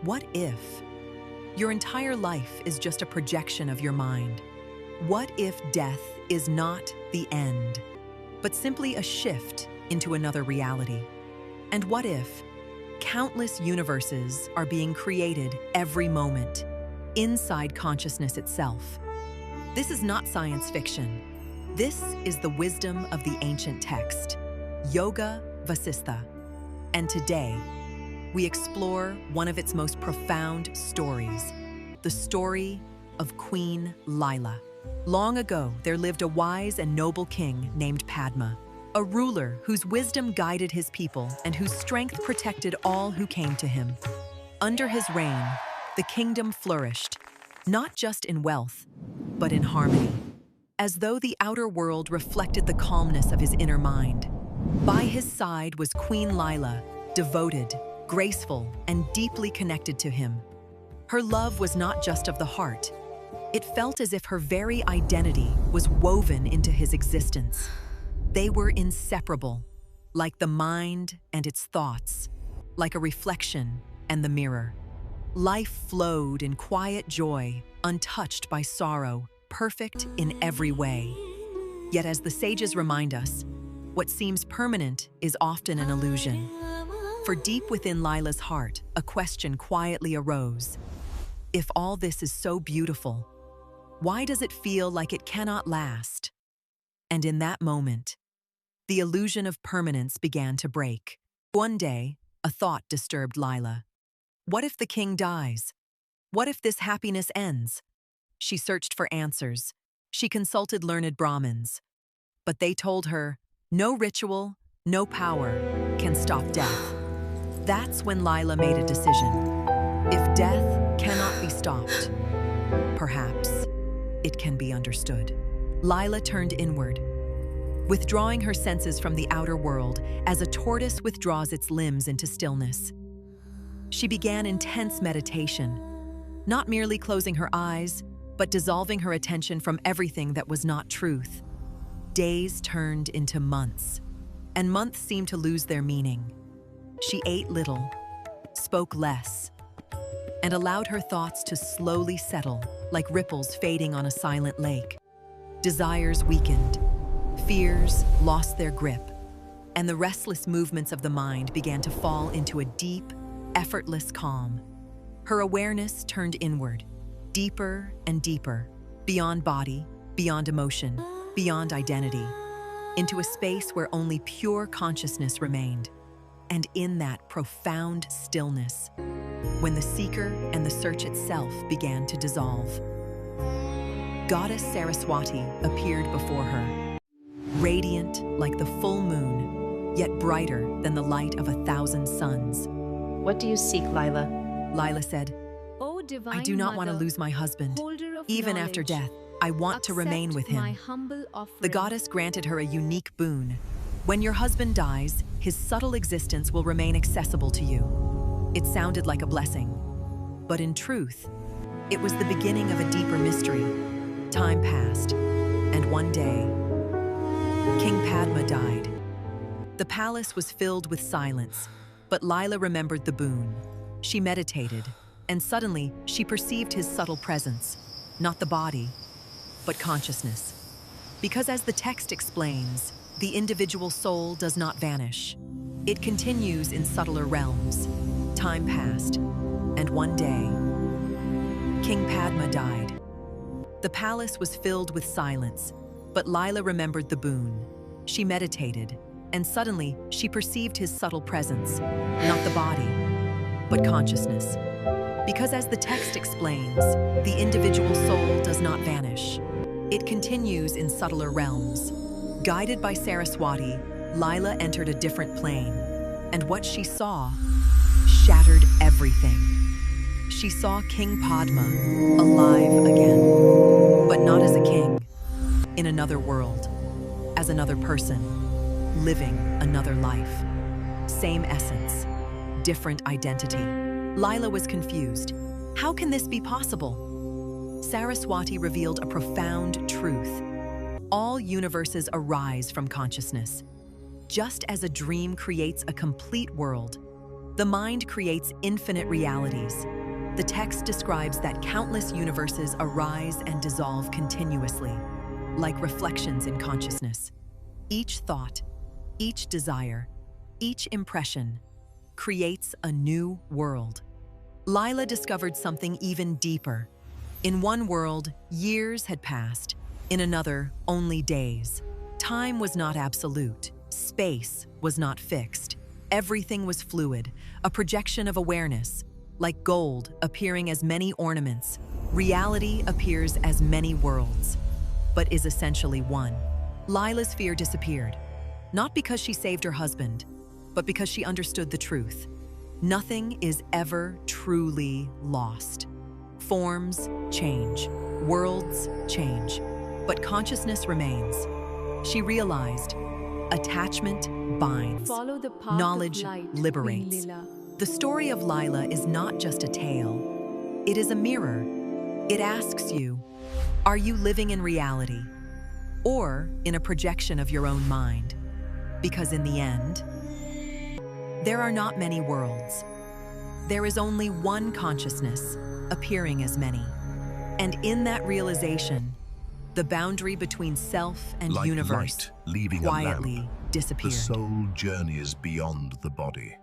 What if your entire life is just a projection of your mind? What if death is not the end, but simply a shift into another reality? And what if countless universes are being created every moment, inside consciousness itself? This is not science fiction. This is the wisdom of the ancient text, Yoga Vasistha. And today, we explore one of its most profound stories, the story of Queen Lila. Long ago, there lived a wise and noble king named Padma, a ruler whose wisdom guided his people and whose strength protected all who came to him. Under his reign, the kingdom flourished, not just in wealth, but in harmony, as though the outer world reflected the calmness of his inner mind. By his side was Queen Lila, devoted, graceful, and deeply connected to him. Her love was not just of the heart. It felt as if her very identity was woven into his existence. They were inseparable, like the mind and its thoughts, like a reflection and the mirror. Life flowed in quiet joy, untouched by sorrow, perfect in every way. Yet as the sages remind us, what seems permanent is often an illusion. For deep within Lila's heart, a question quietly arose. If all this is so beautiful, why does it feel like it cannot last? And in that moment, the illusion of permanence began to break. One day, a thought disturbed Lila. What if the king dies? What if this happiness ends? She searched for answers. She consulted learned Brahmins. But they told her, no ritual, no power can stop death. That's when Lila made a decision. If death cannot be stopped, perhaps it can be understood. Lila turned inward, withdrawing her senses from the outer world as a tortoise withdraws its limbs into stillness. She began intense meditation, not merely closing her eyes, but dissolving her attention from everything that was not truth. Days turned into months, and months seemed to lose their meaning. She ate little, spoke less, and allowed her thoughts to slowly settle like ripples fading on a silent lake. Desires weakened, fears lost their grip, and the restless movements of the mind began to fall into a deep, effortless calm. Her awareness turned inward, deeper and deeper, beyond body, beyond emotion, beyond identity, into a space where only pure consciousness remained. And in that profound stillness, when the seeker and the search itself began to dissolve, Goddess Saraswati appeared before her, radiant like the full moon, yet brighter than the light of 1,000 suns. What do you seek, Lila? Lila said, O divine I do not want to Mother, lose my husband. holder of Even after knowledge, death, I want to remain with accept my him. humble offering. The goddess granted her a unique boon. When your husband dies, his subtle existence will remain accessible to you. It sounded like a blessing, but in truth, it was the beginning of a deeper mystery. Time passed, and one day, King Padma died. The palace was filled with silence, but Lila remembered the boon. She meditated, and suddenly she perceived his subtle presence, not the body, but consciousness. Because as the text explains, the individual soul does not vanish. It continues in subtler realms. Time passed, and one day, King Padma died. The palace was filled with silence, but Lila remembered the boon. She meditated, and suddenly she perceived his subtle presence, not the body, but consciousness. Because as the text explains, the individual soul does not vanish. It continues in subtler realms. Guided by Saraswati, Lila entered a different plane, and what she saw shattered everything. She saw King Padma alive again, but not as a king, in another world, as another person, living another life. Same essence, different identity. Lila was confused. How can this be possible? Saraswati revealed a profound truth. All universes arise from consciousness. Just as a dream creates a complete world, The mind creates infinite realities. The text describes that countless universes arise and dissolve continuously, like reflections in consciousness. Each thought, each desire, each impression creates a new world. Lila discovered something even deeper. In one world, years had passed. In another, only days. Time was not absolute. Space was not fixed. Everything was fluid, a projection of awareness. Like gold appearing as many ornaments, reality appears as many worlds, but is essentially one. Lila's fear disappeared, not because she saved her husband, but because she understood the truth. Nothing is ever truly lost. Forms change, worlds change, but consciousness remains. She realized attachment binds, Follow the path knowledge of light, liberates. Queen Lila. The story of Lila is not just a tale. It is a mirror. It asks you, are you living in reality or in a projection of your own mind? Because in the end, there are not many worlds. There is only one consciousness, appearing as many. And in that realization, the boundary between self and Like universe light leaving a quietly lamp, the disappeared. soul journeys beyond the body.